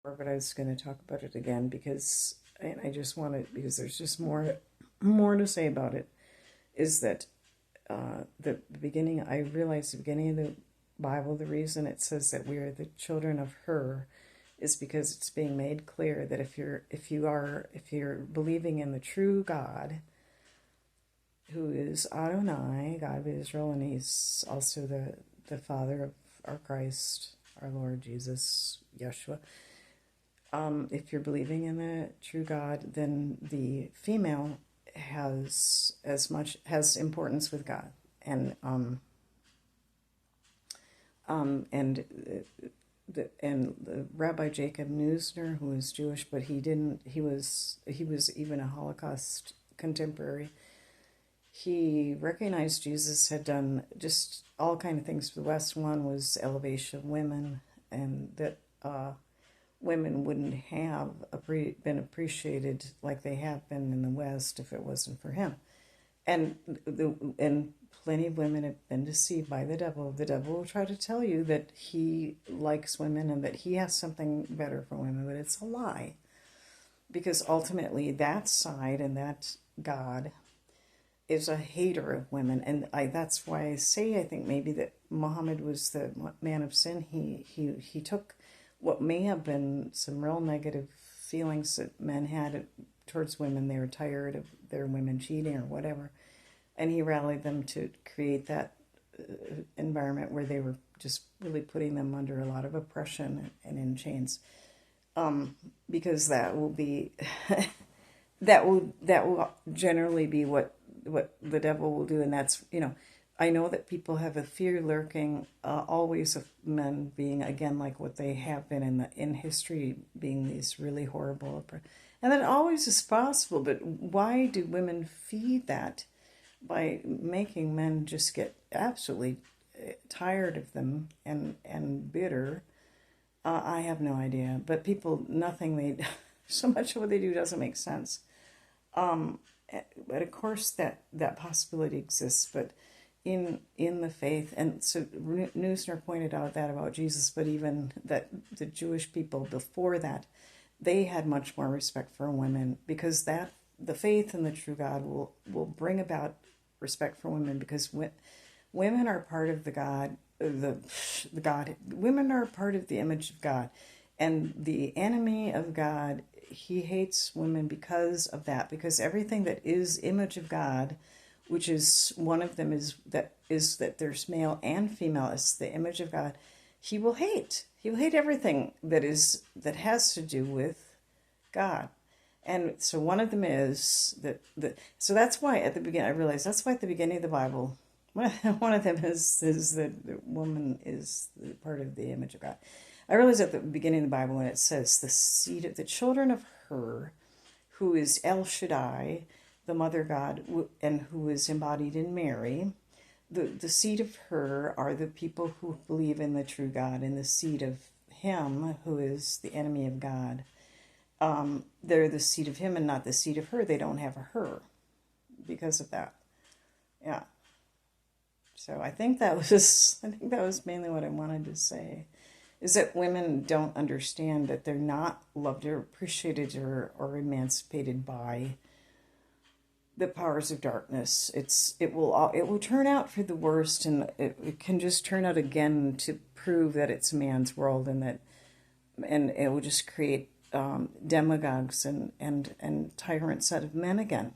but I was going to talk about it again because and I just want to because there's just more to say about it. Is that the beginning? I realized the beginning of the Bible, the reason it says that we are the children of her, is because it's being made clear that if you're believing in the true God, who is Adonai, God of Israel, and He's also the Father of our Christ, our Lord Jesus, Yeshua. If you're believing in the true God, then the female has importance with God, and and the Rabbi Jacob Neusner, who was Jewish, but he was even a Holocaust contemporary. He recognized Jesus had done just all kind of things for the West. One was elevation of women, and that women wouldn't have been appreciated like they have been in the West if it wasn't for him. And plenty of women have been deceived by the devil. The devil will try to tell you that he likes women and that he has something better for women, but it's a lie. Because ultimately that side and that God is a hater of women, and that's why I think maybe that Mohammed was the man of sin. He took what may have been some real negative feelings that men had towards women. They were tired of their women cheating or whatever, and he rallied them to create that environment where they were just really putting them under a lot of oppression and in chains, because that will be that will generally be what the devil will do. And that's, I know that people have a fear lurking always of men being again like what they have been in history, being these really horrible, and that always is possible. But why do women feed that by making men just get absolutely tired of them and bitter? I have no idea. But people, nothing they so much of what they do doesn't make sense. But of course that possibility exists, but in the faith. And so Neusner pointed out that about Jesus, but even that the Jewish people before that, they had much more respect for women, because that the faith in the true God will bring about respect for women, because women are part of the God, the God. Women are part of the image of God, and the enemy of God, he hates women because of that, because everything that is image of God, which is one of them is that there's male and female, is the image of God, he will hate. He will hate everything that has to do with God. And so one of them is so that's why at the beginning, I realized that's why at the beginning of the Bible, one of them is that the woman is part of the image of God. I realize at the beginning of the Bible when it says the seed of the children of her, who is El Shaddai, the mother God, and who is embodied in Mary, the seed of her are the people who believe in the true God, and the seed of him, who is the enemy of God. They're the seed of him and not the seed of her. They don't have a her because of that. Yeah. So I think that was mainly what I wanted to say, is that women don't understand that they're not loved or appreciated or emancipated by the powers of darkness. It will turn out for the worst, and it can just turn out again to prove that it's a man's world, and it will just create demagogues and tyrant set of men again.